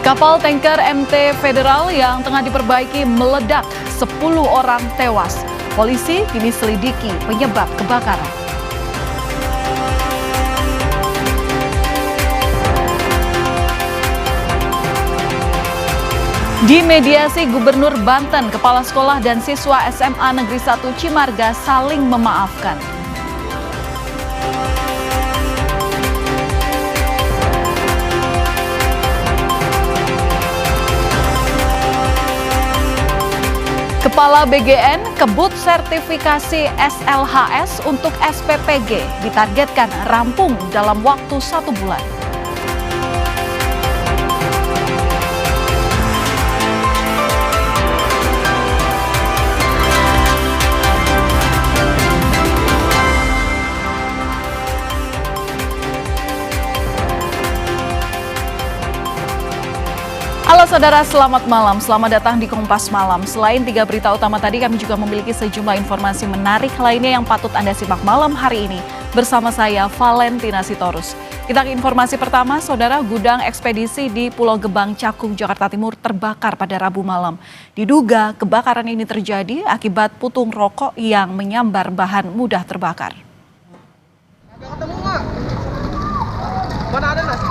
Kapal tanker MT Federal yang tengah diperbaiki meledak, 10 orang tewas. Polisi kini selidiki penyebab kebakaran. Di mediasi Gubernur Banten, kepala sekolah dan siswa SMA Negeri 1 Cimarga saling memaafkan. Kepala BGN kebut sertifikasi SLHS untuk SPPG ditargetkan rampung dalam waktu 1 bulan. Halo saudara, selamat malam. Selamat datang di Kompas Malam. Selain 3 berita utama tadi, kami juga memiliki sejumlah informasi menarik lainnya yang patut Anda simak malam hari ini. Bersama saya, Valentina Sitorus. Kita ke informasi pertama, saudara, gudang ekspedisi di Pulau Gebang, Cakung, Jakarta Timur terbakar pada Rabu malam. Diduga kebakaran ini terjadi akibat putung rokok yang menyambar bahan mudah terbakar. Ketemu nggak? Mana ada nasi?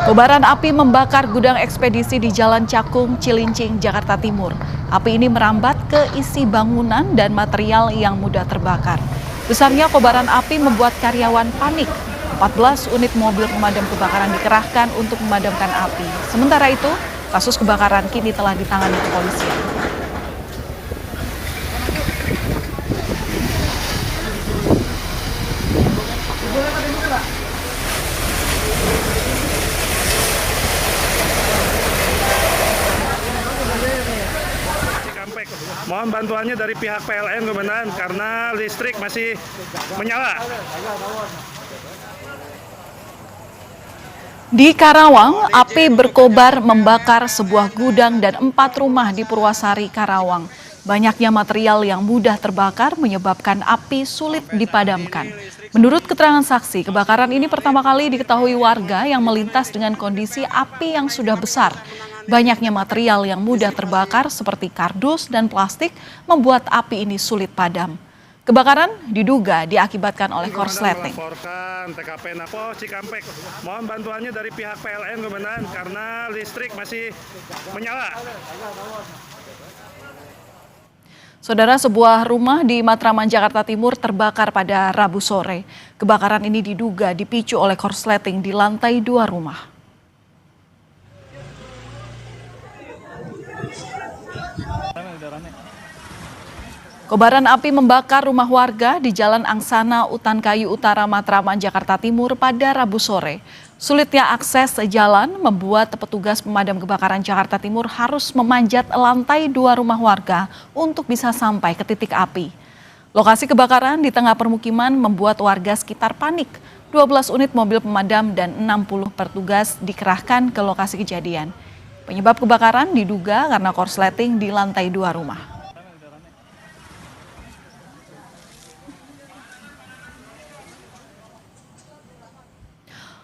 Kobaran api membakar gudang ekspedisi di Jalan Cakung, Cilincing, Jakarta Timur. Api ini merambat ke isi bangunan dan material yang mudah terbakar. Besarnya kobaran api membuat karyawan panik. 14 unit mobil pemadam kebakaran dikerahkan untuk memadamkan api. Sementara itu, kasus kebakaran kini telah ditangani kepolisian. Mohon bantuannya dari pihak PLN Komandan karena listrik masih menyala. Di Karawang, api berkobar membakar sebuah gudang dan 4 rumah di Purwasari, Karawang. Banyaknya material yang mudah terbakar menyebabkan api sulit dipadamkan. Menurut keterangan saksi, kebakaran ini pertama kali diketahui warga yang melintas dengan kondisi api yang sudah besar. Banyaknya material yang mudah terbakar seperti kardus dan plastik membuat api ini sulit padam. Kebakaran diduga diakibatkan oleh korsleting. TKP Napo Cikampek. Mohon bantuannya dari pihak PLN Komandan karena listrik masih menyala. Saudara, sebuah rumah di Matraman, Jakarta Timur terbakar pada Rabu sore. Kebakaran ini diduga dipicu oleh korsleting di lantai 2 rumah. Kobaran api membakar rumah warga di Jalan Angsana, Utan Kayu Utara, Matraman, Jakarta Timur pada Rabu sore. Sulitnya akses jalan membuat petugas pemadam kebakaran Jakarta Timur harus memanjat lantai 2 rumah warga untuk bisa sampai ke titik api. Lokasi kebakaran di tengah permukiman membuat warga sekitar panik. 12 unit mobil pemadam dan 60 petugas dikerahkan ke lokasi kejadian. Penyebab kebakaran diduga karena korsleting di lantai 2 rumah.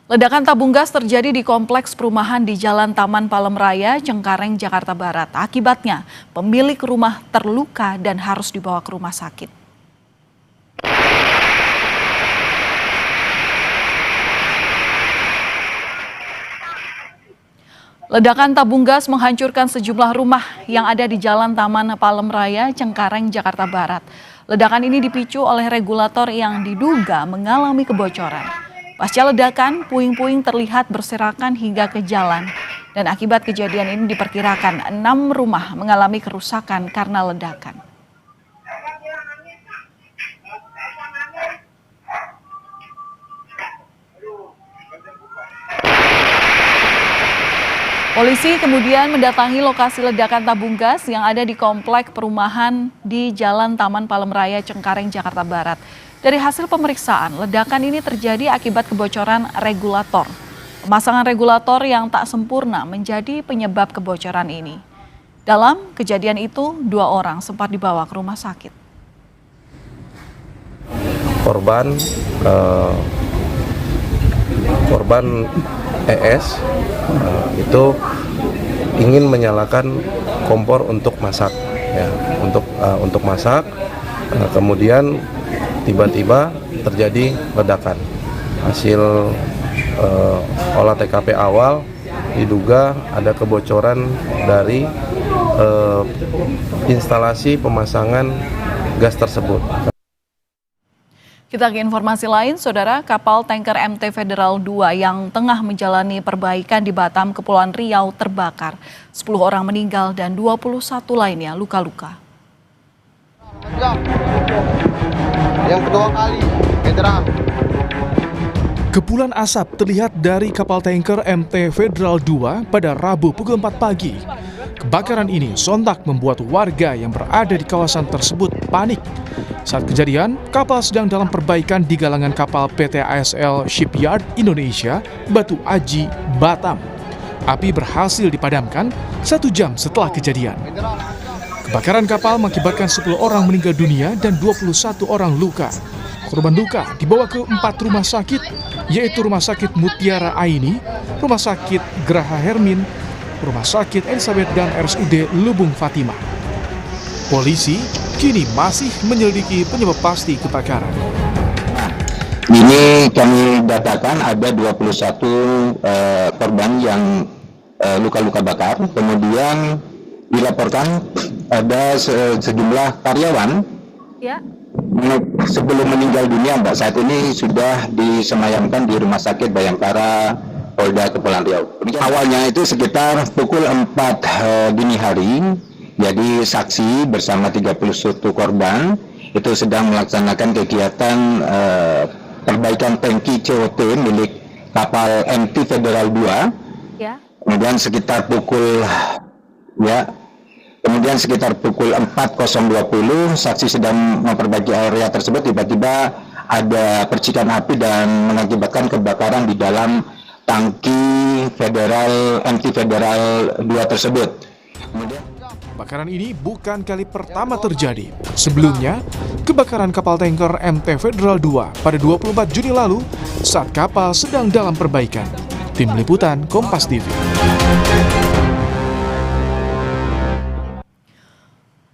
Ledakan tabung gas terjadi di kompleks perumahan di Jalan Taman Palem Raya, Cengkareng, Jakarta Barat. Akibatnya, pemilik rumah terluka dan harus dibawa ke rumah sakit. Ledakan tabung gas menghancurkan sejumlah rumah yang ada di Jalan Taman Palem Raya, Cengkareng, Jakarta Barat. Ledakan ini dipicu oleh regulator yang diduga mengalami kebocoran. Pasca ledakan, puing-puing terlihat berserakan hingga ke jalan. Dan akibat kejadian ini diperkirakan 6 rumah mengalami kerusakan karena ledakan. Polisi kemudian mendatangi lokasi ledakan tabung gas yang ada di komplek perumahan di Jalan Taman Palem Raya, Cengkareng, Jakarta Barat. Dari hasil pemeriksaan, ledakan ini terjadi akibat kebocoran regulator. Pemasangan regulator yang tak sempurna menjadi penyebab kebocoran ini. Dalam kejadian itu, 2 orang sempat dibawa ke rumah sakit. Korban korban ES itu ingin menyalakan kompor untuk masak, ya, untuk masak. Kemudian tiba-tiba terjadi ledakan. Hasil olah TKP awal diduga ada kebocoran dari instalasi pemasangan gas tersebut. Kita ke informasi lain, Saudara, kapal tanker MT Federal 2 yang tengah menjalani perbaikan di Batam, Kepulauan Riau terbakar. 10 orang meninggal dan 21 lainnya luka-luka. Yang kedua kali, Federal. Kepulan asap terlihat dari kapal tanker MT Federal 2 pada Rabu pukul 4 pagi. Kebakaran ini sontak membuat warga yang berada di kawasan tersebut panik. Saat kejadian, kapal sedang dalam perbaikan di galangan kapal PT ASL Shipyard Indonesia, Batu Aji, Batam. Api berhasil dipadamkan 1 jam setelah kejadian. Kebakaran kapal mengakibatkan 10 orang meninggal dunia dan 21 orang luka. Korban luka dibawa ke 4 rumah sakit, yaitu Rumah Sakit Mutiara Aini, Rumah Sakit Geraha Hermin, Rumah Sakit Elizabeth dan RSUD Lubung Fatimah. Polisi kini masih menyelidiki penyebab pasti kebakaran. Ini kami datakan ada 21 korban yang luka-luka bakar, kemudian dilaporkan ada sejumlah karyawan sebelum meninggal dunia, Mbak, saat ini sudah disemayamkan di Rumah Sakit Bayangkara Polda Kepulauan Riau. Awalnya itu sekitar pukul 4 dini hari, jadi saksi bersama 31 korban itu sedang melaksanakan kegiatan perbaikan tangki COT milik kapal MT Federal 2. Ya. Kemudian sekitar pukul 4.020 saksi sedang memperbaiki area tersebut, tiba-tiba ada percikan api dan mengakibatkan kebakaran di dalam tangki MT Federal 2 tersebut. Kebakaran ini bukan kali pertama terjadi. Sebelumnya, kebakaran kapal tanker MT Federal 2 pada 24 Juni lalu saat kapal sedang dalam perbaikan. Tim Liputan Kompas TV.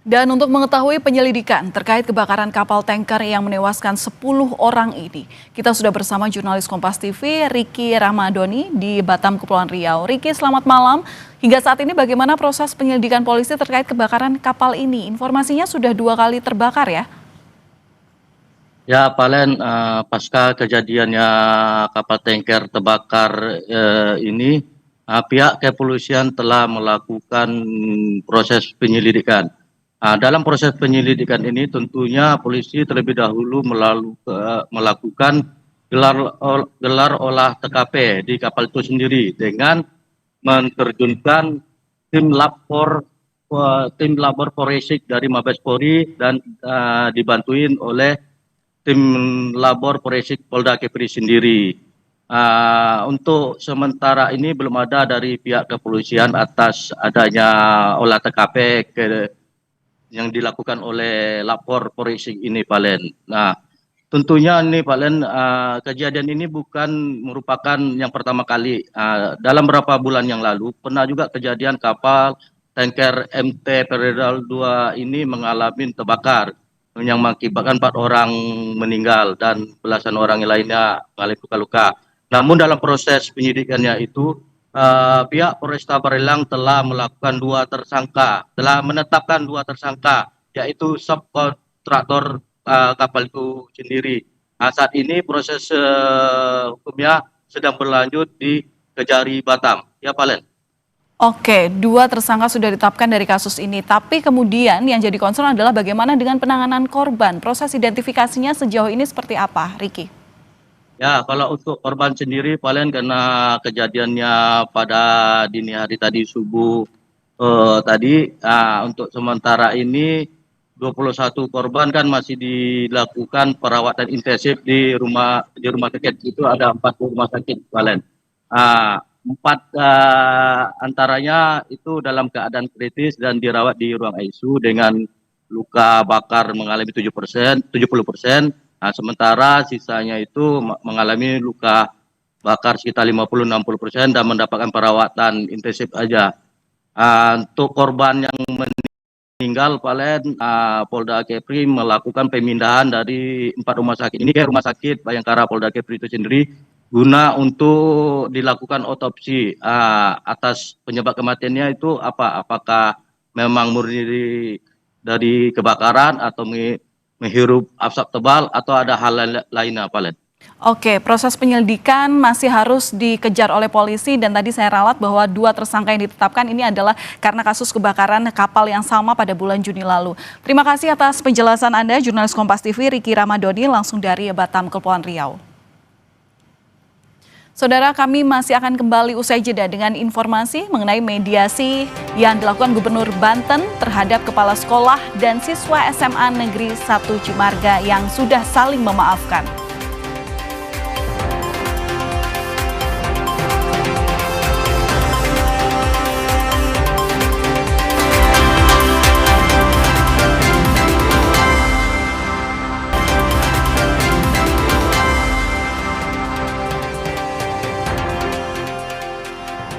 Dan untuk mengetahui penyelidikan terkait kebakaran kapal tanker yang menewaskan 10 orang ini, kita sudah bersama jurnalis Kompas TV, Ricky Ramadoni di Batam, Kepulauan Riau. Ricky, selamat malam. Hingga saat ini bagaimana proses penyelidikan polisi terkait kebakaran kapal ini? Informasinya sudah 2 kali terbakar ya? Ya, Palen, pasca kejadiannya kapal tanker terbakar ini, pihak kepolisian telah melakukan proses penyelidikan. Dalam proses penyelidikan ini tentunya polisi terlebih dahulu melakukan gelar olah TKP di kapal itu sendiri dengan menerjunkan tim labor forensik dari Mabes Polri dan dibantuin oleh tim labor forensik Polda Kepri sendiri. Untuk sementara ini belum ada dari pihak kepolisian atas adanya olah TKP yang dilakukan oleh lapor forensik ini, Palen. Nah, tentunya ini, Palen, kejadian ini bukan merupakan yang pertama kali. Dalam beberapa bulan yang lalu pernah juga kejadian kapal tanker MT Federal 2 ini mengalami terbakar yang mengakibatkan 4 orang meninggal dan belasan orang yang lainnya mengalami luka-luka. Namun dalam proses penyidikannya itu pihak Polresta Barelang telah menetapkan 2 tersangka, yaitu subkontraktor kapal itu sendiri. Saat ini proses hukumnya sedang berlanjut di Kejari Batam. Ya, Palen. Oke, 2 tersangka sudah ditetapkan dari kasus ini. Tapi kemudian yang jadi concern adalah bagaimana dengan penanganan korban. Proses identifikasinya sejauh ini seperti apa, Ricky? Ya, kalau untuk korban sendiri, Palen, karena kejadiannya pada dini hari tadi subuh tadi, untuk sementara ini 21 korban kan masih dilakukan perawatan intensif di rumah sakit. Itu ada 4 rumah sakit, Palen. 4 antaranya itu dalam keadaan kritis dan dirawat di ruang ICU dengan luka bakar mengalami 70%. Sementara sisanya itu mengalami luka bakar sekitar 50-60% dan mendapatkan perawatan intensif aja. Untuk korban yang meninggal, Palen, Polda Kepri melakukan pemindahan dari 4 rumah sakit ini ke rumah sakit Bayangkara Polda Kepri itu sendiri guna untuk dilakukan otopsi atas penyebab kematiannya itu apakah memang murni dari kebakaran atau menghirup asap tebal atau ada hal lainnya, Palen. Oke, proses penyelidikan masih harus dikejar oleh polisi dan tadi saya ralat bahwa 2 tersangka yang ditetapkan ini adalah karena kasus kebakaran kapal yang sama pada bulan Juni lalu. Terima kasih atas penjelasan Anda, jurnalis Kompas TV Riki Ramadhani langsung dari Batam, Kepulauan Riau. Saudara, kami masih akan kembali usai jeda dengan informasi mengenai mediasi yang dilakukan Gubernur Banten terhadap kepala sekolah dan siswa SMA Negeri 1 Cimarga yang sudah saling memaafkan.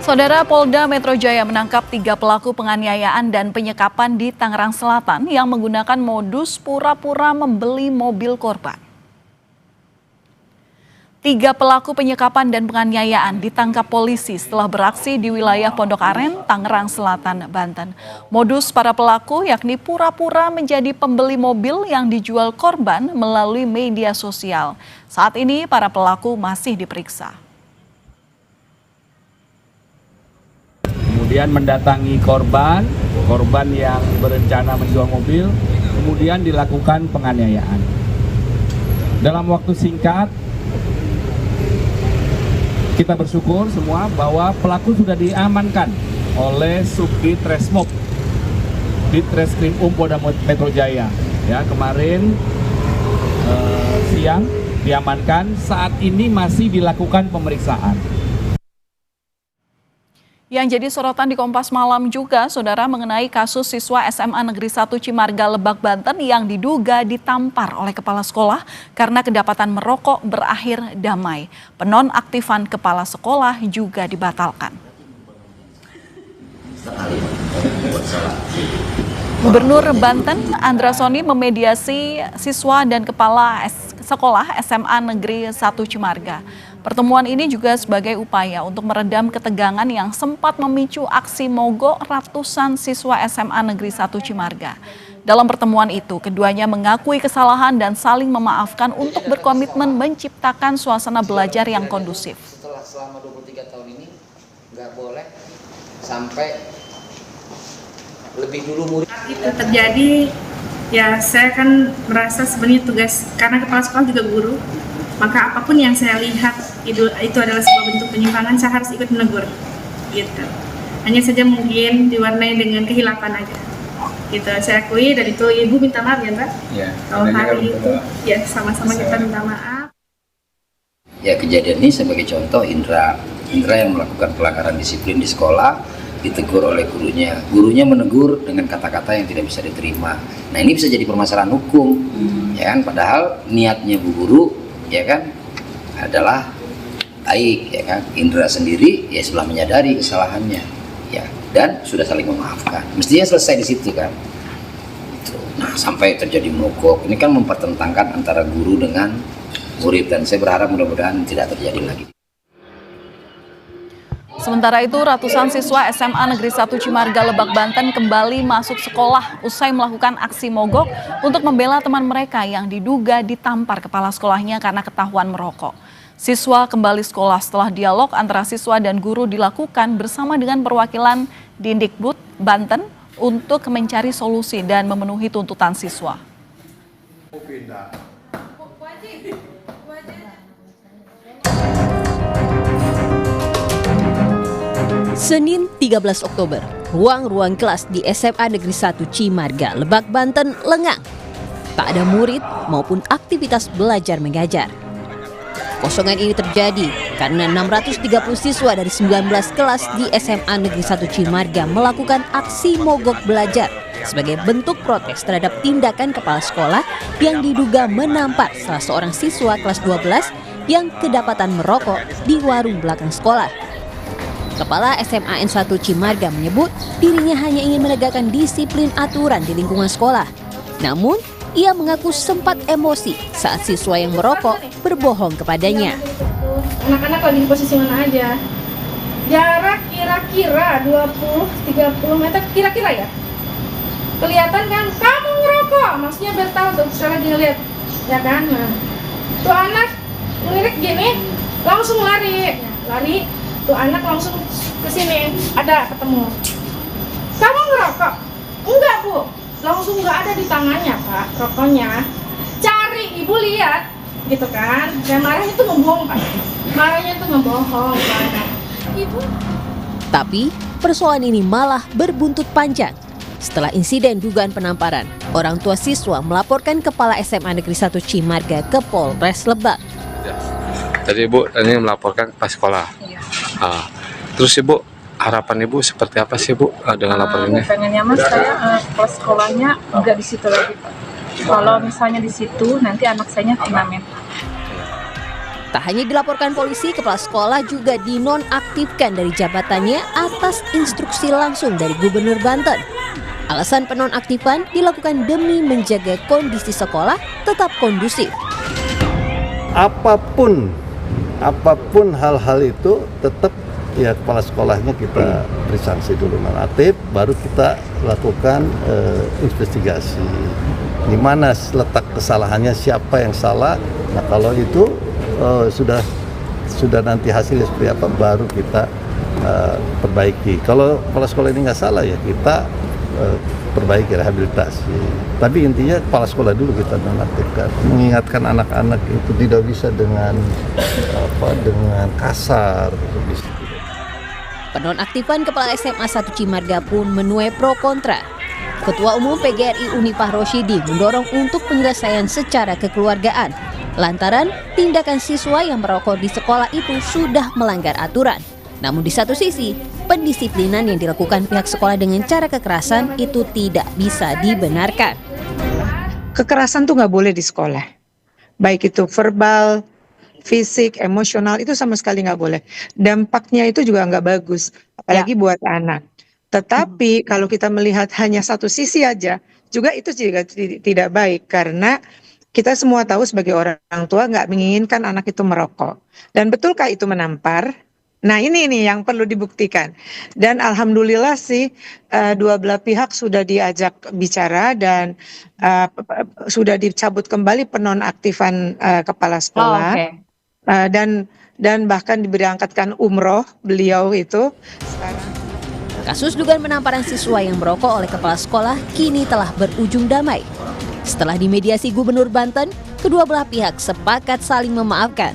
Saudara, Polda Metro Jaya menangkap 3 pelaku penganiayaan dan penyekapan di Tangerang Selatan yang menggunakan modus pura-pura membeli mobil korban. 3 pelaku penyekapan dan penganiayaan ditangkap polisi setelah beraksi di wilayah Pondok Aren, Tangerang Selatan, Banten. Modus para pelaku yakni pura-pura menjadi pembeli mobil yang dijual korban melalui media sosial. Saat ini para pelaku masih diperiksa. Kemudian mendatangi korban yang berencana menjual mobil, kemudian dilakukan penganiayaan. Dalam waktu singkat, kita bersyukur semua bahwa pelaku sudah diamankan oleh Subdit Resmob di Treskrim Polda Metro Jaya. Ya, kemarin siang diamankan, saat ini masih dilakukan pemeriksaan. Yang jadi sorotan di Kompas Malam juga, saudara, mengenai kasus siswa SMA Negeri 1 Cimarga Lebak, Banten yang diduga ditampar oleh kepala sekolah karena kedapatan merokok berakhir damai. Penonaktifan kepala sekolah juga dibatalkan. Gubernur Banten Andra Soni memediasi siswa dan kepala sekolah SMA Negeri 1 Cimarga. Pertemuan ini juga sebagai upaya untuk meredam ketegangan yang sempat memicu aksi mogok ratusan siswa SMA Negeri 1 Cimarga. Dalam pertemuan itu, keduanya mengakui kesalahan dan saling memaafkan untuk berkomitmen menciptakan suasana belajar yang kondusif. Selama 23 tahun ini, nggak boleh sampai lebih dulu murid. Itu terjadi, ya saya kan merasa sebenarnya tugas, karena kepala sekolah juga guru, maka apapun yang saya lihat itu adalah sebuah bentuk penyimpangan, saya harus ikut menegur, gitu. Hanya saja mungkin diwarnai dengan kehilafan aja, gitu. Saya akui dan itu ibu minta maaf ya Mbak. Ya. Kalau hari itu, ya sama-sama kita minta maaf. Ya, kejadian ini sebagai contoh Indra yang melakukan pelanggaran disiplin di sekolah ditegur oleh gurunya menegur dengan kata-kata yang tidak bisa diterima. Nah, ini bisa jadi permasalahan hukum, ya kan? Padahal niatnya bu guru, ya kan, adalah baik, ya kan. Indra sendiri ya setelah menyadari kesalahannya, ya, dan sudah saling memaafkan. Mestinya selesai di situ kan. Nah, sampai terjadi mogok, ini kan mempertentangkan antara guru dengan murid, dan saya berharap mudah-mudahan tidak terjadi lagi. Sementara itu, ratusan siswa SMA Negeri 1 Cimarga Lebak, Banten kembali masuk sekolah usai melakukan aksi mogok untuk membela teman mereka yang diduga ditampar kepala sekolahnya karena ketahuan merokok. Siswa kembali sekolah setelah dialog antara siswa dan guru dilakukan bersama dengan perwakilan Dindikbud Banten untuk mencari solusi dan memenuhi tuntutan siswa. Senin 13 Oktober, ruang-ruang kelas di SMA Negeri 1 Cimarga, Lebak, Banten lengang. Tak ada murid maupun aktivitas belajar mengajar. Kosongan ini terjadi karena 630 siswa dari 19 kelas di SMA Negeri 1 Cimarga melakukan aksi mogok belajar sebagai bentuk protes terhadap tindakan kepala sekolah yang diduga menampar salah seorang siswa kelas 12 yang kedapatan merokok di warung belakang sekolah. Kepala SMA N1 Cimarga menyebut dirinya hanya ingin menegakkan disiplin aturan di lingkungan sekolah. Namun, ia mengaku sempat emosi saat siswa yang merokok berbohong kepadanya. Anak-anak lagi di posisi mana aja? Jarak kira-kira 20-30 meter kira-kira ya. Kelihatan kan, kamu ngerokok, maksudnya biar tahu tuh, saya lagi ngeliat, ya kan? Nah, tuh anak ngelirik gini, langsung lari. Tuh anak langsung ke sini, ada ketemu. Kamu ngerokok? Enggak, Bu. Langsung nggak ada di tangannya, Pak, rokoknya. Cari, Ibu lihat, gitu kan. Dan marahnya tuh ngebohong, Pak. Marahnya tuh ngebohong, Pak. Ibu. Tapi, persoalan ini malah berbuntut panjang. Setelah insiden dugaan penamparan, orang tua siswa melaporkan Kepala SMA Negeri 1 Cimarga ke Polres Lebak. Tadi Ibu tadi melaporkan ke sekolah. Iya. Terus Ibu, harapan Ibu seperti apa sih Bu dengan laporan ini? Pengennya Mas, saya kelas sekolahnya nggak di situ lagi Pak. Kalau misalnya di situ, nanti anak saya turnamen. Tak hanya dilaporkan polisi, kepala sekolah juga dinonaktifkan dari jabatannya atas instruksi langsung dari Gubernur Banten. Alasan penonaktifan dilakukan demi menjaga kondisi sekolah tetap kondusif. Apapun hal-hal itu tetap ya kepala sekolahnya kita beri sanksi dulu nonaktif, baru kita lakukan investigasi. Di mana letak kesalahannya, siapa yang salah. Nah kalau itu sudah nanti hasilnya seperti apa, baru kita perbaiki. Kalau kepala sekolah ini nggak salah ya kita perbaiki, rehabilitasi. Tapi intinya kepala sekolah dulu kita nonaktifkan, mengingatkan anak-anak itu tidak bisa dengan kasar. Penonaktifan Kepala SMA 1 Cimarga pun menuai pro kontra. Ketua Umum PGRI Unifah Rosyidi mendorong untuk penyelesaian secara kekeluargaan, lantaran tindakan siswa yang merokok di sekolah itu sudah melanggar aturan. Namun di satu sisi, pendisiplinan yang dilakukan pihak sekolah dengan cara kekerasan itu tidak bisa dibenarkan. Kekerasan tuh nggak boleh di sekolah, baik itu verbal, fisik, emosional, itu sama sekali nggak boleh. Dampaknya itu juga nggak bagus, apalagi buat anak. Tetapi kalau kita melihat hanya satu sisi aja, juga itu juga tidak baik, karena kita semua tahu sebagai orang tua nggak menginginkan anak itu merokok. Dan betulkah itu menampar? Nah ini yang perlu dibuktikan. Dan alhamdulillah sih dua belah pihak sudah diajak bicara dan sudah dicabut kembali penonaktifan kepala sekolah. Dan bahkan diberangkatkan umroh beliau itu sekarang. Kasus dugaan penamparan siswa yang merokok oleh kepala sekolah kini telah berujung damai. Setelah dimediasi Gubernur Banten, kedua belah pihak sepakat saling memaafkan.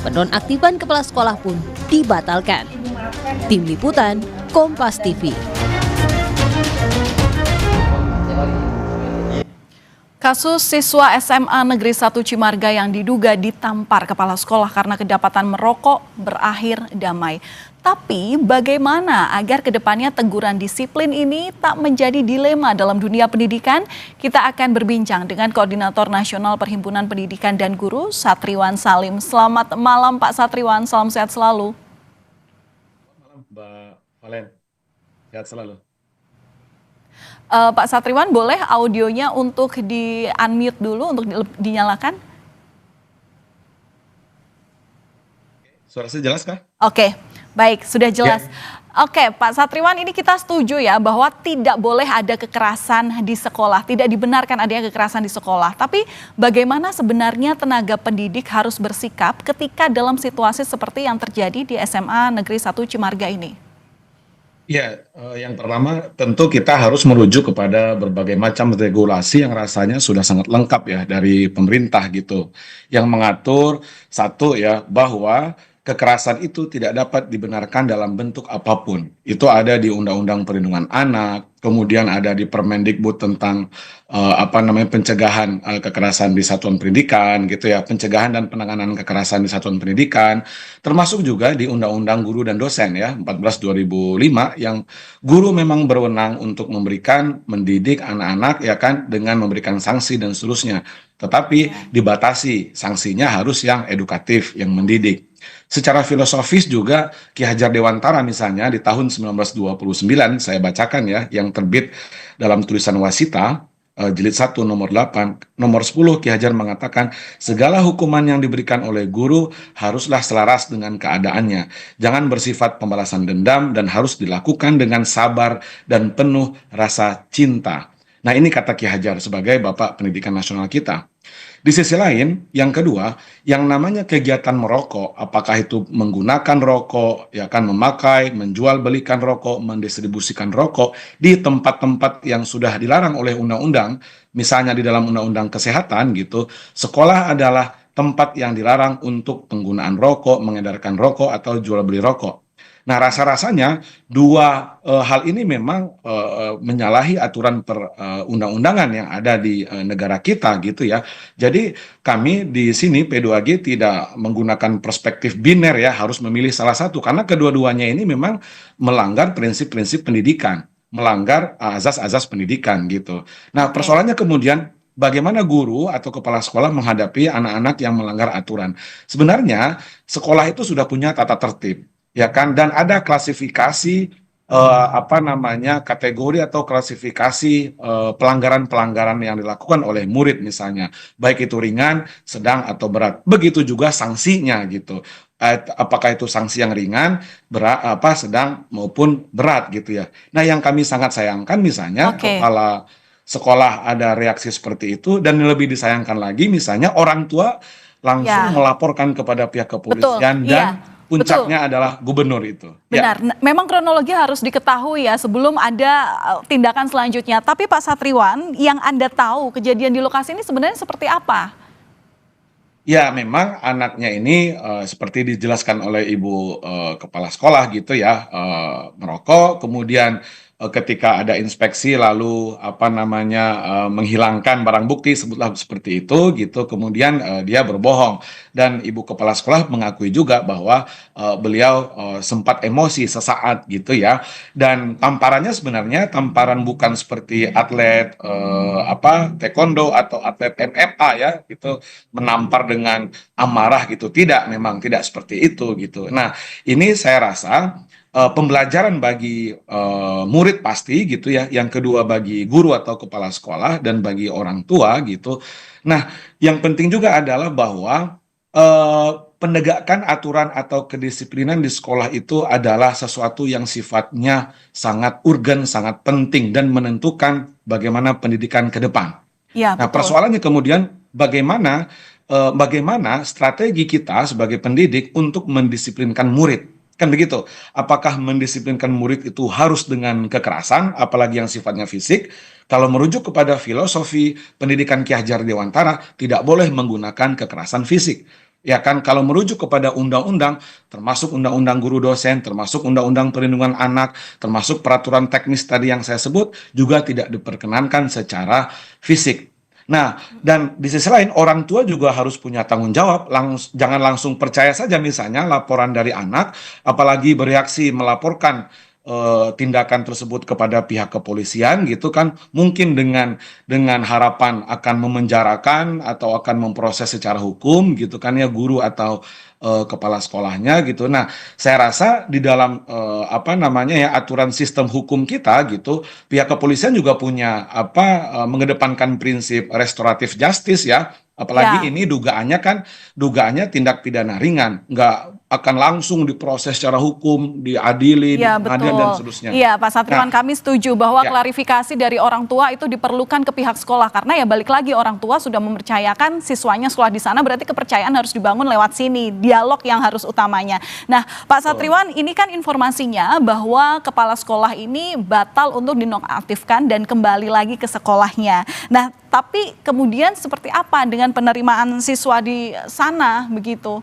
Penonaktifan kepala sekolah pun dibatalkan. Tim Liputan, Kompas TV. Kasus siswa SMA Negeri 1 Cimarga yang diduga ditampar kepala sekolah karena kedapatan merokok berakhir damai. Tapi bagaimana agar kedepannya teguran disiplin ini tak menjadi dilema dalam dunia pendidikan? Kita akan berbincang dengan Koordinator Nasional Perhimpunan Pendidikan dan Guru, Satriwan Salim. Selamat malam Pak Satriwan, salam sehat selalu. Malam Mbak Valen, sehat selalu. Pak Satriwan, boleh audionya untuk di-unmute dulu, untuk dinyalakan? Suara saya jelas kah? Oke, baik, sudah jelas. Oke, Pak Satriwan, ini kita setuju ya bahwa tidak boleh ada kekerasan di sekolah, tidak dibenarkan adanya kekerasan di sekolah. Tapi bagaimana sebenarnya tenaga pendidik harus bersikap ketika dalam situasi seperti yang terjadi di SMA Negeri 1 Cimarga ini? Ya, yang pertama tentu kita harus merujuk kepada berbagai macam regulasi yang rasanya sudah sangat lengkap ya dari pemerintah gitu. Yang mengatur satu ya bahwa kekerasan itu tidak dapat dibenarkan dalam bentuk apapun. Itu ada di Undang-Undang Perlindungan Anak, kemudian ada di Permendikbud tentang pencegahan kekerasan di satuan pendidikan gitu ya, pencegahan dan penanganan kekerasan di satuan pendidikan, termasuk juga di Undang-Undang Guru dan Dosen ya 14/2005 yang guru memang berwenang untuk mendidik anak-anak ya kan dengan memberikan sanksi dan seterusnya. Tetapi dibatasi sanksinya harus yang edukatif, yang mendidik. Secara filosofis juga Ki Hajar Dewantara misalnya di tahun 1929 saya bacakan ya yang terbit dalam tulisan Wasita jilid 1 nomor 8 nomor 10 Ki Hajar mengatakan segala hukuman yang diberikan oleh guru haruslah selaras dengan keadaannya, jangan bersifat pembalasan dendam dan harus dilakukan dengan sabar dan penuh rasa cinta. Nah ini kata Ki Hajar sebagai Bapak Pendidikan Nasional kita. Di sisi lain, yang kedua, yang namanya kegiatan merokok, apakah itu menggunakan rokok, ya kan memakai, menjual belikan rokok, mendistribusikan rokok di tempat-tempat yang sudah dilarang oleh undang-undang, misalnya di dalam undang-undang kesehatan gitu, sekolah adalah tempat yang dilarang untuk penggunaan rokok, mengedarkan rokok atau jual beli rokok. Nah, rasa-rasanya dua hal ini memang menyalahi aturan perundang-undangan yang ada di negara kita gitu ya. Jadi kami di sini P2G tidak menggunakan perspektif biner ya, harus memilih salah satu karena kedua-duanya ini memang melanggar prinsip-prinsip pendidikan, melanggar azas-azas pendidikan gitu. Nah, persoalannya kemudian bagaimana guru atau kepala sekolah menghadapi anak-anak yang melanggar aturan. Sebenarnya sekolah itu sudah punya tata tertib. Ya kan, dan ada klasifikasi kategori atau klasifikasi pelanggaran-pelanggaran yang dilakukan oleh murid misalnya, baik itu ringan, sedang atau berat. Begitu juga sanksinya gitu. Apakah itu sanksi yang ringan, berat, sedang maupun berat gitu ya. Nah, yang kami sangat sayangkan misalnya kepala sekolah ada reaksi seperti itu, dan lebih disayangkan lagi misalnya orang tua langsung melaporkan kepada pihak kepolisian dan puncaknya adalah gubernur itu. Benar, memang kronologi harus diketahui ya sebelum ada tindakan selanjutnya. Tapi Pak Satriwan, yang Anda tahu kejadian di lokasi ini sebenarnya seperti apa? Ya, memang anaknya ini seperti dijelaskan oleh Ibu Kepala Sekolah gitu ya, merokok, kemudian ketika ada inspeksi lalu menghilangkan barang bukti, sebutlah seperti itu gitu, kemudian dia berbohong dan Ibu Kepala Sekolah mengakui juga bahwa beliau sempat emosi sesaat gitu ya, dan tamparannya sebenarnya tamparan bukan seperti atlet taekwondo atau atlet MMA ya, gitu menampar dengan amarah gitu, memang tidak seperti itu gitu. Nah, ini saya rasa pembelajaran bagi murid pasti gitu ya, yang kedua bagi guru atau kepala sekolah dan bagi orang tua gitu. Nah, yang penting juga adalah bahwa penegakan aturan atau kedisiplinan di sekolah itu adalah sesuatu yang sifatnya sangat urgen, sangat penting dan menentukan bagaimana pendidikan ke depan. Ya, nah, persoalannya kemudian bagaimana strategi kita sebagai pendidik untuk mendisiplinkan murid. Kan begitu, apakah mendisiplinkan murid itu harus dengan kekerasan, apalagi yang sifatnya fisik? Kalau merujuk kepada filosofi pendidikan Ki Hajar Dewantara, tidak boleh menggunakan kekerasan fisik. Ya kan, kalau merujuk kepada undang-undang, termasuk undang-undang guru dosen, termasuk undang-undang perlindungan anak, termasuk peraturan teknis tadi yang saya sebut, juga tidak diperkenankan secara fisik. Nah, dan di sisi lain orang tua juga harus punya tanggung jawab, jangan langsung percaya saja misalnya laporan dari anak, apalagi bereaksi melaporkan tindakan tersebut kepada pihak kepolisian gitu kan, mungkin dengan harapan akan memenjarakan atau akan memproses secara hukum gitu kan ya guru atau kepala sekolahnya gitu. Nah, saya rasa di dalam aturan sistem hukum kita gitu, pihak kepolisian juga punya mengedepankan prinsip restoratif justice ya. Apalagi ini dugaannya tindak pidana ringan, nggak akan langsung diproses secara hukum, diadili, di pengadilan dan seterusnya. Iya, Pak Satriwan, kami setuju bahwa klarifikasi dari orang tua itu diperlukan ke pihak sekolah karena ya balik lagi orang tua sudah mempercayakan siswanya sekolah di sana, berarti kepercayaan harus dibangun lewat sini, dialog yang harus utamanya. Nah, Pak Satriwan, ini kan informasinya bahwa kepala sekolah ini batal untuk dinonaktifkan dan kembali lagi ke sekolahnya. Nah, tapi kemudian seperti apa dengan penerimaan siswa di sana begitu?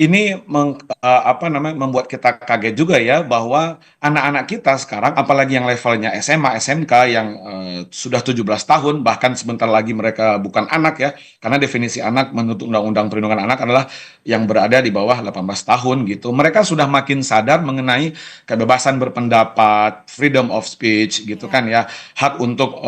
ini membuat kita kaget juga ya, bahwa anak-anak kita sekarang, apalagi yang levelnya SMA, SMK yang sudah 17 tahun, bahkan sebentar lagi mereka bukan anak ya, karena definisi anak menurut Undang-Undang Perlindungan Anak adalah yang berada di bawah 18 tahun gitu. Mereka sudah makin sadar mengenai kebebasan berpendapat, freedom of speech gitu kan ya, hak untuk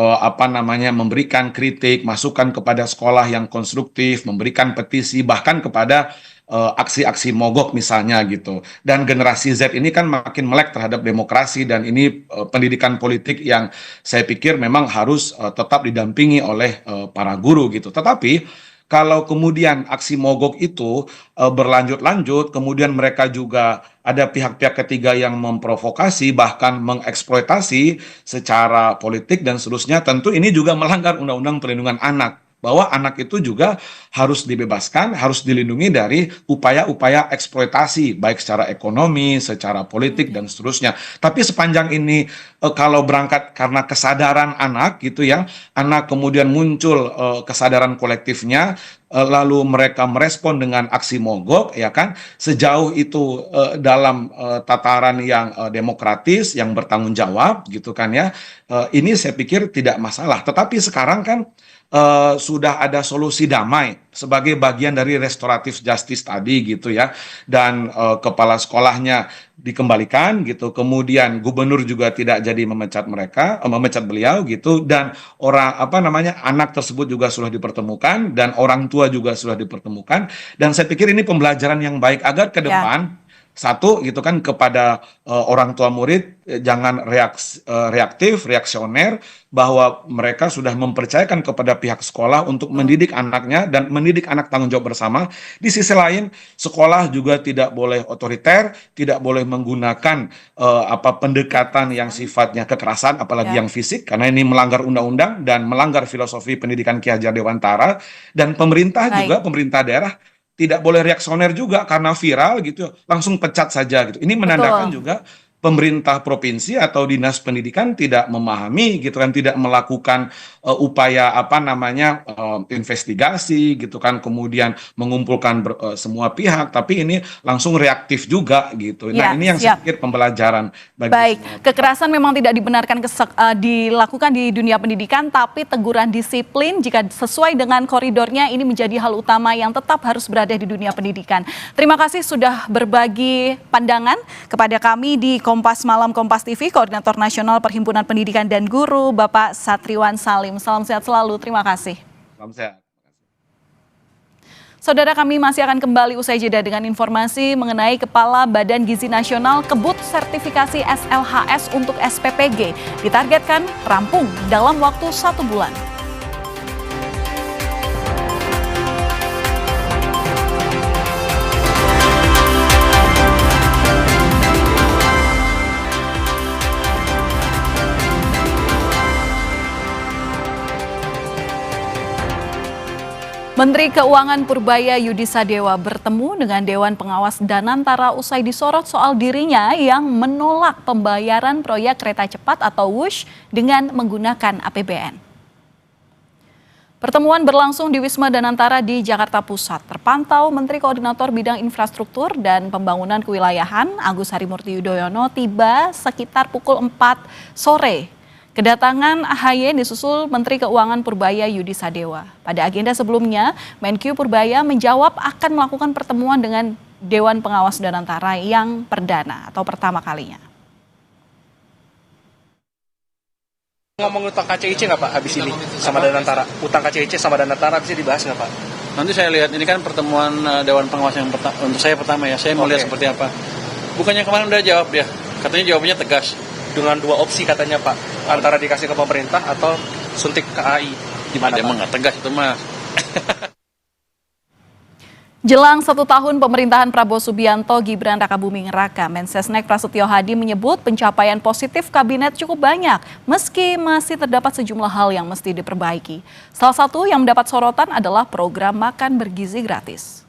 memberikan kritik, masukan kepada sekolah yang konstruktif, memberikan petisi, bahkan kepada aksi-aksi mogok misalnya gitu. Dan generasi Z ini kan makin melek terhadap demokrasi, dan ini pendidikan politik yang saya pikir memang harus tetap didampingi oleh para guru gitu. Tetapi kalau kemudian aksi mogok itu berlanjut-lanjut, kemudian mereka juga ada pihak-pihak ketiga yang memprovokasi, bahkan mengeksploitasi secara politik dan seterusnya, tentu ini juga melanggar Undang-Undang Perlindungan Anak. Bahwa anak itu juga harus dibebaskan, harus dilindungi dari upaya-upaya eksploitasi, baik secara ekonomi, secara politik, dan seterusnya. Tapi sepanjang ini kalau berangkat karena kesadaran anak gitu ya, anak kemudian muncul kesadaran kolektifnya, lalu mereka merespon dengan aksi mogok, ya kan, sejauh itu dalam tataran yang demokratis, yang bertanggung jawab gitu kan ya, ini saya pikir tidak masalah. Tetapi sekarang kan sudah ada solusi damai sebagai bagian dari restoratif justice tadi gitu ya, dan kepala sekolahnya dikembalikan gitu, kemudian gubernur juga tidak jadi memecat beliau gitu, dan anak tersebut juga sudah dipertemukan, dan orang tua juga sudah dipertemukan, dan saya pikir ini pembelajaran yang baik agar ke depan satu gitu kan, kepada orang tua murid jangan reaktif, reaksioner, bahwa mereka sudah mempercayakan kepada pihak sekolah untuk mendidik anaknya dan mendidik anak tanggung jawab bersama. Di sisi lain, sekolah juga tidak boleh otoriter, tidak boleh menggunakan pendekatan yang sifatnya kekerasan, apalagi yang fisik, karena ini melanggar undang-undang dan melanggar filosofi pendidikan Ki Hajar Dewantara. Dan pemerintah juga, pemerintah daerah tidak boleh reaksioner juga karena viral gitu, langsung pecat saja gitu. Ini menandakan juga pemerintah provinsi atau dinas pendidikan tidak memahami gitu kan, tidak melakukan upaya investigasi gitu kan, kemudian mengumpulkan semua pihak, tapi ini langsung reaktif juga gitu. Nah, ini yang saya pikir pembelajaran bagi Baik, semua. kekerasan memang tidak dibenarkan dilakukan di dunia pendidikan, tapi teguran disiplin jika sesuai dengan koridornya ini menjadi hal utama yang tetap harus berada di dunia pendidikan. Terima kasih sudah berbagi pandangan kepada kami di Kompas Malam Kompas TV, Koordinator Nasional Perhimpunan Pendidikan dan Guru, Bapak Satriwan Salim. Salam sehat selalu, terima kasih. Salam sehat. Saudara, kami masih akan kembali usai jeda dengan informasi mengenai Kepala Badan Gizi Nasional kebut sertifikasi SLHS untuk SPPG. Ditargetkan rampung dalam waktu 1 bulan. Menteri Keuangan Purbaya Yudi Sadewa bertemu dengan Dewan Pengawas Danantara usai disorot soal dirinya yang menolak pembayaran proyek kereta cepat atau WUSH dengan menggunakan APBN. Pertemuan berlangsung di Wisma Danantara di Jakarta Pusat. Terpantau Menteri Koordinator Bidang Infrastruktur dan Pembangunan Kewilayahan Agus Harimurti Yudhoyono tiba sekitar pukul 4 sore. Kedatangan AHY disusul Menteri Keuangan Purbaya Yudi Sadewa. Pada agenda sebelumnya, Menkyu Purbaya menjawab akan melakukan pertemuan dengan Dewan Pengawas Danantara yang perdana atau pertama kalinya. Ngomong utang KCIC nggak Pak habis ini sama Danantara? Utang KCIC sama Danantara bisa dibahas nggak Pak? Nanti saya lihat, ini kan pertemuan Dewan Pengawas yang untuk saya pertama ya, saya mau lihat seperti apa. Bukannya kemarin udah jawab dia, katanya jawabannya tegas. Dengan 2 opsi katanya Pak, antara dikasih ke pemerintah atau suntik ke AI. Gimana Dia Pak? emang nggak tegas itu Mas. Jelang 1 tahun pemerintahan Prabowo Subianto, Gibran Rakabuming Raka, Mensesnek Prasetyo Hadi menyebut pencapaian positif kabinet cukup banyak, meski masih terdapat sejumlah hal yang mesti diperbaiki. Salah satu yang mendapat sorotan adalah program makan bergizi gratis.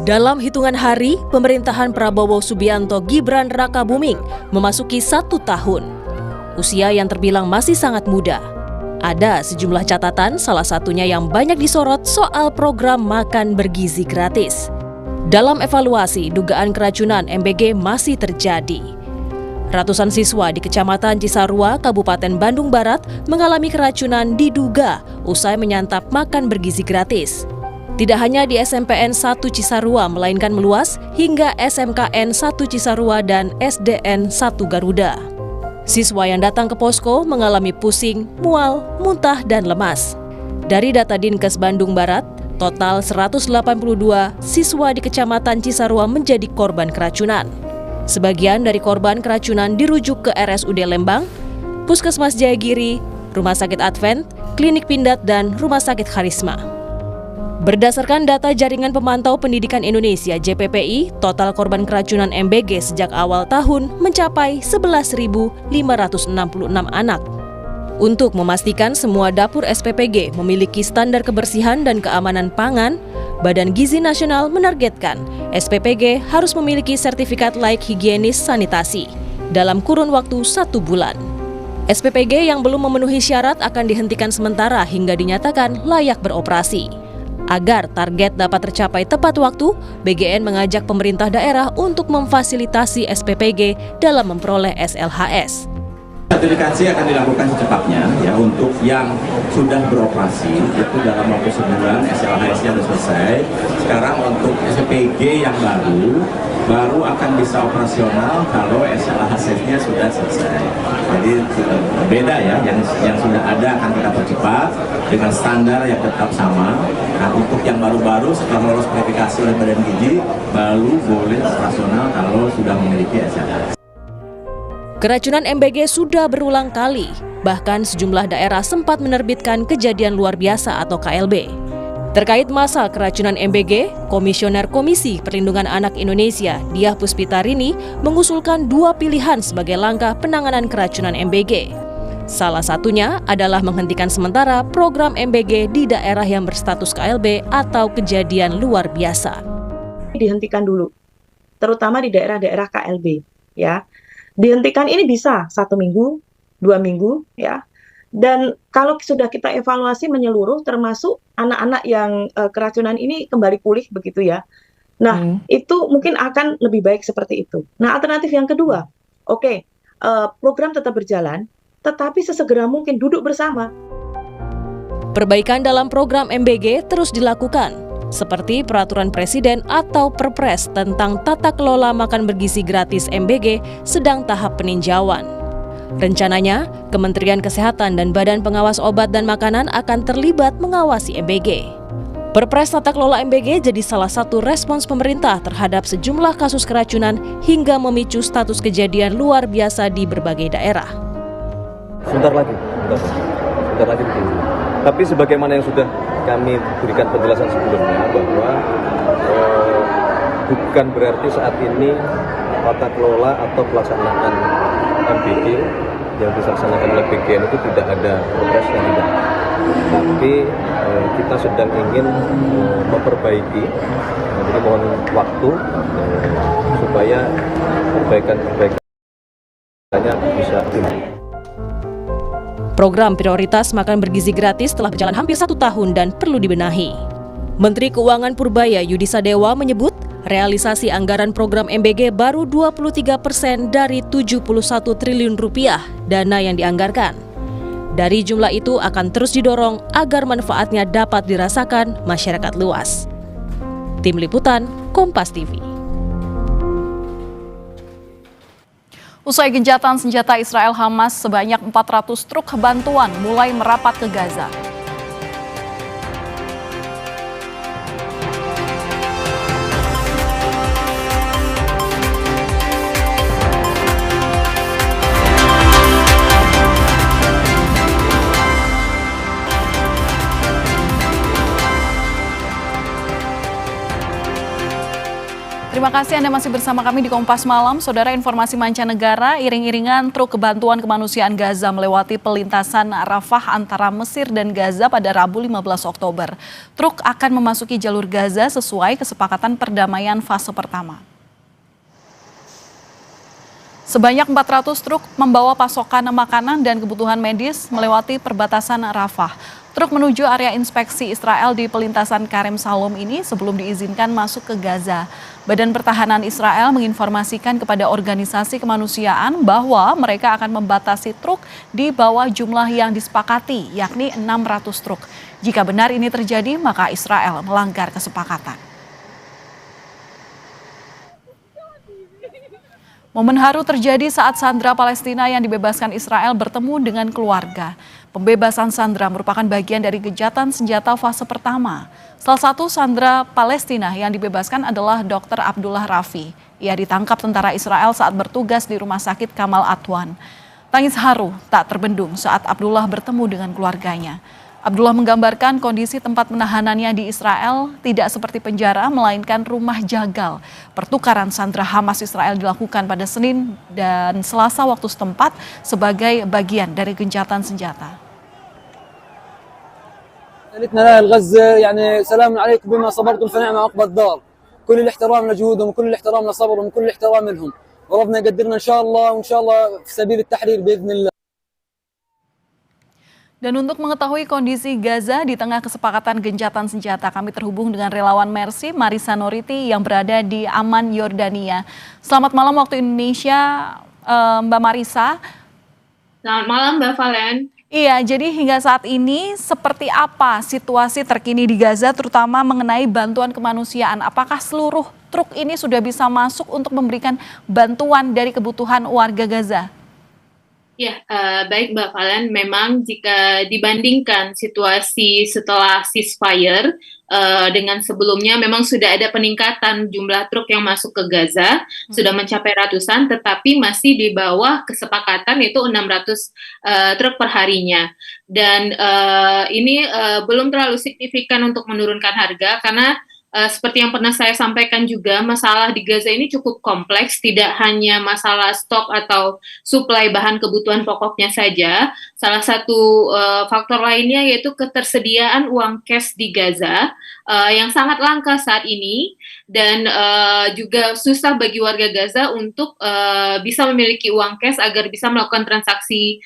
Dalam hitungan hari, pemerintahan Prabowo Subianto Gibran Rakabuming memasuki 1 tahun. Usia yang terbilang masih sangat muda. Ada sejumlah catatan, salah satunya yang banyak disorot soal program makan bergizi gratis. Dalam evaluasi, dugaan keracunan MBG masih terjadi. Ratusan siswa di Kecamatan Cisarua, Kabupaten Bandung Barat mengalami keracunan diduga usai menyantap makan bergizi gratis. Tidak hanya di SMPN 1 Cisarua, melainkan meluas hingga SMKN 1 Cisarua dan SDN 1 Garuda. Siswa yang datang ke posko mengalami pusing, mual, muntah, dan lemas. Dari data Dinkes Bandung Barat, total 182 siswa di Kecamatan Cisarua menjadi korban keracunan. Sebagian dari korban keracunan dirujuk ke RSUD Lembang, Puskesmas Jayagiri, Rumah Sakit Advent, Klinik Pindad, dan Rumah Sakit Karisma. Berdasarkan data Jaringan Pemantau Pendidikan Indonesia (JPPI), total korban keracunan MBG sejak awal tahun mencapai 11.566 anak. Untuk memastikan semua dapur SPPG memiliki standar kebersihan dan keamanan pangan, Badan Gizi Nasional menargetkan SPPG harus memiliki sertifikat layak higienis sanitasi dalam kurun waktu 1 bulan. SPPG yang belum memenuhi syarat akan dihentikan sementara hingga dinyatakan layak beroperasi. Agar target dapat tercapai tepat waktu, BGN mengajak pemerintah daerah untuk memfasilitasi SPPG dalam memperoleh SLHS. Sertifikasi akan dilakukan secepatnya ya untuk yang sudah beroperasi, itu dalam waktu sebulan SLHS-nya sudah selesai. Sekarang untuk SPPG yang baru akan bisa operasional kalau SLHS-nya sudah selesai. Jadi beda ya, yang sudah ada akan kita percepat dengan standar yang tetap sama. Nah, untuk yang baru-baru setelah lolos verifikasi oleh Badan Gizi baru boleh operasional kalau sudah memiliki SLHS. Keracunan MBG sudah berulang kali, bahkan sejumlah daerah sempat menerbitkan kejadian luar biasa atau KLB. Terkait masalah keracunan MBG, Komisioner Komisi Perlindungan Anak Indonesia, Diah Puspitarini, mengusulkan 2 pilihan sebagai langkah penanganan keracunan MBG. Salah satunya adalah menghentikan sementara program MBG di daerah yang berstatus KLB atau kejadian luar biasa. Dihentikan dulu, terutama di daerah-daerah KLB, ya. Dihentikan ini bisa 1 minggu, 2 minggu, ya. Dan kalau sudah kita evaluasi menyeluruh, termasuk anak-anak yang keracunan ini kembali pulih begitu ya. Nah, itu mungkin akan lebih baik seperti itu. Nah, alternatif yang kedua, program tetap berjalan, tetapi sesegera mungkin duduk bersama. Perbaikan dalam program MBG terus dilakukan, seperti Peraturan Presiden atau Perpres tentang tata kelola makan bergizi gratis MBG sedang tahap peninjauan. Rencananya, Kementerian Kesehatan dan Badan Pengawas Obat dan Makanan akan terlibat mengawasi MBG. Perpres tata kelola MBG jadi salah satu respons pemerintah terhadap sejumlah kasus keracunan hingga memicu status kejadian luar biasa di berbagai daerah. Sebentar lagi. Tapi sebagaimana yang sudah kami berikan penjelasan sebelumnya bahwa bukan berarti saat ini tata kelola atau pelaksanaan MBG yang dilaksanakan oleh BGN itu tidak ada progresnya, tidak. Tapi kita sedang ingin memperbaiki, jadi mohon waktu supaya perbaikannya bisa dimulai. Program prioritas makan bergizi gratis telah berjalan hampir 1 tahun dan perlu dibenahi. Menteri Keuangan Purbaya Yudi Sadewa menyebut realisasi anggaran program MBG baru 23% dari 71 triliun rupiah dana yang dianggarkan. Dari jumlah itu akan terus didorong agar manfaatnya dapat dirasakan masyarakat luas. Tim Liputan, Kompas TV. Usai gencatan senjata Israel Hamas, sebanyak 400 truk bantuan mulai merapat ke Gaza. Terima kasih Anda masih bersama kami di Kompas Malam. Saudara, informasi mancanegara, iring-iringan truk kebantuan kemanusiaan Gaza melewati pelintasan Rafah antara Mesir dan Gaza pada Rabu 15 Oktober. Truk akan memasuki jalur Gaza sesuai kesepakatan perdamaian fase pertama. Sebanyak 400 truk membawa pasokan makanan dan kebutuhan medis melewati perbatasan Rafah. Truk menuju area inspeksi Israel di pelintasan Karem Shalom ini sebelum diizinkan masuk ke Gaza. Badan Pertahanan Israel menginformasikan kepada organisasi kemanusiaan bahwa mereka akan membatasi truk di bawah jumlah yang disepakati, yakni 600 truk. Jika benar ini terjadi, maka Israel melanggar kesepakatan. Momen haru terjadi saat sandera Palestina yang dibebaskan Israel bertemu dengan keluarga. Pembebasan sandera merupakan bagian dari gencatan senjata fase pertama. Salah satu sandera Palestina yang dibebaskan adalah Dr. Abdullah Rafi. Ia ditangkap tentara Israel saat bertugas di Rumah Sakit Kamal Adwan. Tangis haru tak terbendung saat Abdullah bertemu dengan keluarganya. Abdullah menggambarkan kondisi tempat penahanannya di Israel tidak seperti penjara, melainkan rumah jagal. Pertukaran sandera Hamas Israel dilakukan pada Senin dan Selasa waktu setempat sebagai bagian dari gencatan senjata. رسالتنا لغزة يعني سلام عليكم بما صبرتم فنعم عقبى الدار. كل الاحترام لجهودهم وكل الاحترام لصبرهم وكل الاحترام منهم. وربنا يقدرنا إن شاء الله وإن شاء الله في سبيل التحرير بإذن الله. Dan untuk mengetahui kondisi Gaza di tengah kesepakatan gencatan senjata, kami terhubung dengan relawan Mercy, Marisa Noriti yang berada di Amman, Yordania. Selamat malam waktu Indonesia, Mbak Marisa. Selamat malam, Mbak Valen. Iya, jadi hingga saat ini seperti apa situasi terkini di Gaza, terutama mengenai bantuan kemanusiaan? Apakah seluruh truk ini sudah bisa masuk untuk memberikan bantuan dari kebutuhan warga Gaza? Ya, baik Mbak Valen, memang jika dibandingkan situasi setelah ceasefire dengan sebelumnya memang sudah ada peningkatan jumlah truk yang masuk ke Gaza, sudah mencapai ratusan, tetapi masih di bawah kesepakatan yaitu 600 truk per harinya. Dan ini belum terlalu signifikan untuk menurunkan harga karena seperti yang pernah saya sampaikan juga, masalah di Gaza ini cukup kompleks, tidak hanya masalah stok atau suplai bahan kebutuhan pokoknya saja. Salah satu faktor lainnya yaitu ketersediaan uang cash di Gaza yang sangat langka saat ini, dan juga susah bagi warga Gaza untuk bisa memiliki uang cash agar bisa melakukan transaksi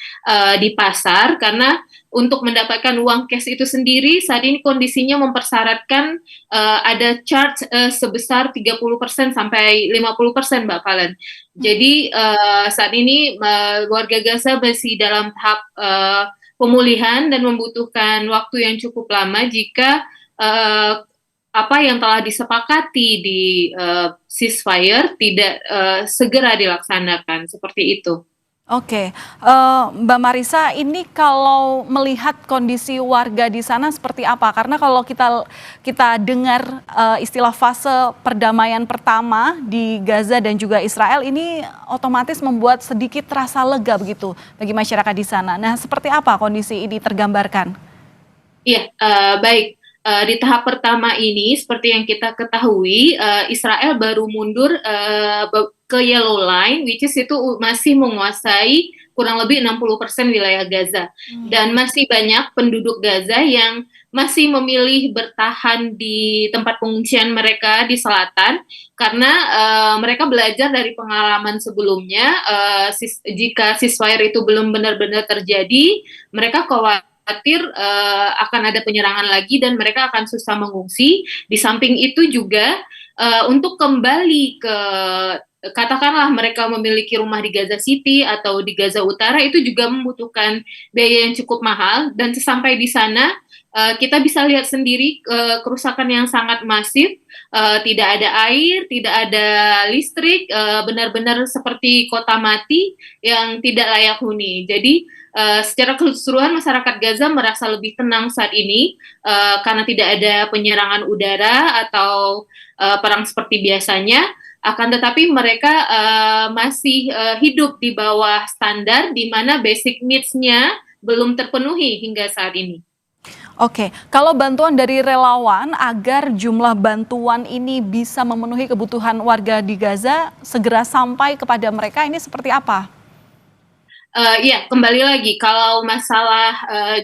di pasar, karena untuk mendapatkan uang cash itu sendiri saat ini kondisinya mempersyaratkan ada charge sebesar 30% sampai 50%, Mbak Valen. Jadi saat ini warga Gaza masih dalam tahap pemulihan dan membutuhkan waktu yang cukup lama jika apa yang telah disepakati di ceasefire tidak segera dilaksanakan, seperti itu. Oke, Mbak Marisa, ini kalau melihat kondisi warga di sana seperti apa? Karena kalau kita dengar istilah fase perdamaian pertama di Gaza dan juga Israel ini otomatis membuat sedikit rasa lega begitu bagi masyarakat di sana. Nah, seperti apa kondisi ini tergambarkan? Iya, baik. Di tahap pertama ini, seperti yang kita ketahui, Israel baru mundur ke Yellow Line, which is itu masih menguasai kurang lebih 60% wilayah Gaza. Dan masih banyak penduduk Gaza yang masih memilih bertahan di tempat pengungsian mereka di selatan, karena mereka belajar dari pengalaman sebelumnya, jika ceasefire itu belum benar-benar terjadi, mereka khawatir akan ada penyerangan lagi dan mereka akan susah mengungsi. Di samping itu juga untuk kembali ke, katakanlah mereka memiliki rumah di Gaza City atau di Gaza Utara, itu juga membutuhkan biaya yang cukup mahal, dan sesampai di sana kita bisa lihat sendiri kerusakan yang sangat masif, tidak ada air, tidak ada listrik, benar-benar seperti kota mati yang tidak layak huni. Jadi secara keseluruhan masyarakat Gaza merasa lebih tenang saat ini karena tidak ada penyerangan udara atau perang seperti biasanya. Akan tetapi mereka masih hidup di bawah standar di mana basic needs-nya belum terpenuhi hingga saat ini. Oke, kalau bantuan dari relawan agar jumlah bantuan ini bisa memenuhi kebutuhan warga di Gaza segera sampai kepada mereka, ini seperti apa? Ya, kembali lagi kalau masalah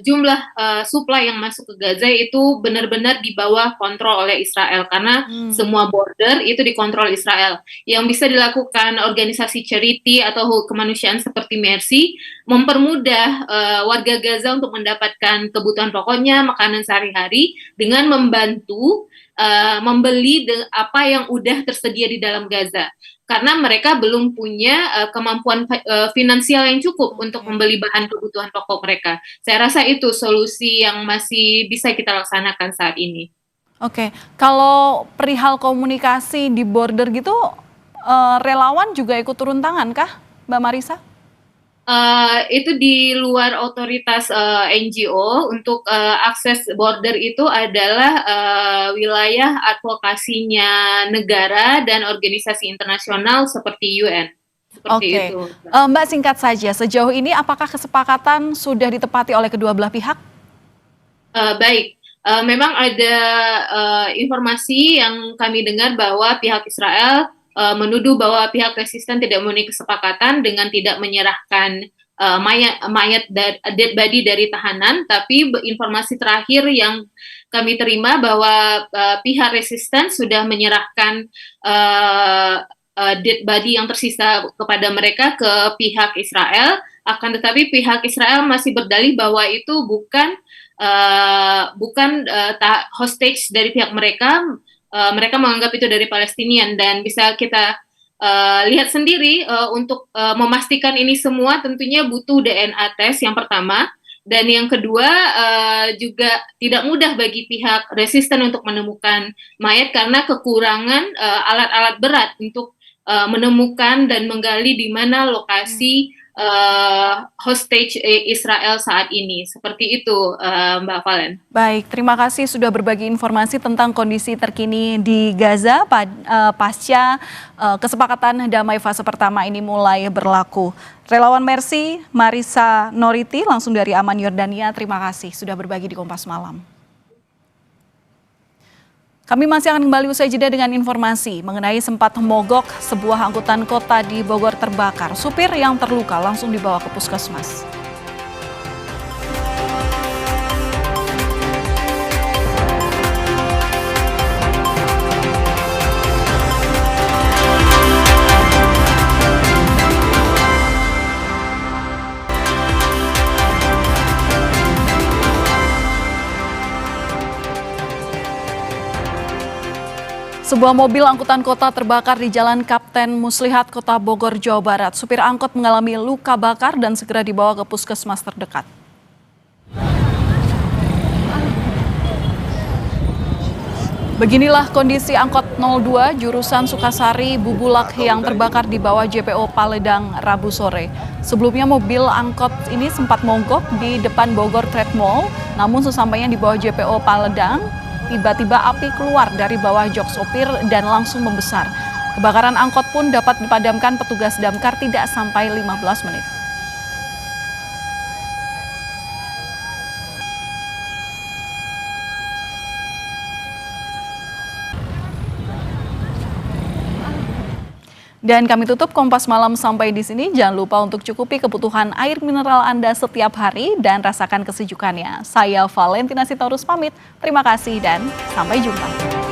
jumlah supply yang masuk ke Gaza itu benar-benar di bawah kontrol oleh Israel karena semua border itu dikontrol Israel. Yang bisa dilakukan organisasi charity atau kemanusiaan seperti Mercy mempermudah warga Gaza untuk mendapatkan kebutuhan pokoknya, makanan sehari-hari dengan membantu membeli apa yang udah tersedia di dalam Gaza. Karena mereka belum punya kemampuan finansial yang cukup untuk membeli bahan kebutuhan pokok mereka. Saya rasa itu solusi yang masih bisa kita laksanakan saat ini. Oke, kalau perihal komunikasi di border gitu, relawan juga ikut turun tangan kah, Mbak Marisa? Itu di luar otoritas NGO. Untuk akses border itu adalah wilayah advokasinya negara dan organisasi internasional seperti UN. Seperti itu. Mbak, singkat saja, sejauh ini apakah kesepakatan sudah ditepati oleh kedua belah pihak? Baik, memang ada informasi yang kami dengar bahwa pihak Israel menuduh bahwa pihak resisten tidak memenuhi kesepakatan dengan tidak menyerahkan mayat dead body dari tahanan, tapi informasi terakhir yang kami terima bahwa pihak resisten sudah menyerahkan dead body yang tersisa kepada mereka ke pihak Israel, akan tetapi pihak Israel masih berdalih bahwa itu bukan hostage dari pihak mereka. Mereka menganggap itu dari Palestinian dan bisa kita lihat sendiri untuk memastikan ini semua tentunya butuh DNA test yang pertama, dan yang kedua juga tidak mudah bagi pihak resisten untuk menemukan mayat karena kekurangan alat-alat berat untuk menemukan dan menggali di mana lokasi hostage Israel saat ini. Seperti itu, Mbak Valen. Baik, terima kasih sudah berbagi informasi tentang kondisi terkini di Gaza pasca kesepakatan damai fase pertama ini mulai berlaku. Relawan Mercy, Marisa Noriti, langsung dari Amman, Yordania, terima kasih sudah berbagi di Kompas Malam. Kami masih akan kembali usai jeda dengan informasi mengenai sempat mogok sebuah angkutan kota di Bogor terbakar. Supir yang terluka langsung dibawa ke puskesmas. Sebuah mobil angkutan kota terbakar di Jalan Kapten Muslihat, Kota Bogor, Jawa Barat. Supir angkot mengalami luka bakar dan segera dibawa ke puskesmas terdekat. Beginilah kondisi angkot 02 jurusan Sukasari Bubulak yang terbakar di bawah JPO Paledang Rabu sore. Sebelumnya mobil angkot ini sempat mogok di depan Bogor Trade Mall, namun sesampainya di bawah JPO Paledang, tiba-tiba api keluar dari bawah jok sopir dan langsung membesar. Kebakaran angkot pun dapat dipadamkan petugas damkar tidak sampai 15 menit. Dan kami tutup Kompas Malam sampai di sini. Jangan lupa untuk cukupi kebutuhan air mineral Anda setiap hari dan rasakan kesejukannya. Saya Valentina Sitorus pamit. Terima kasih dan sampai jumpa.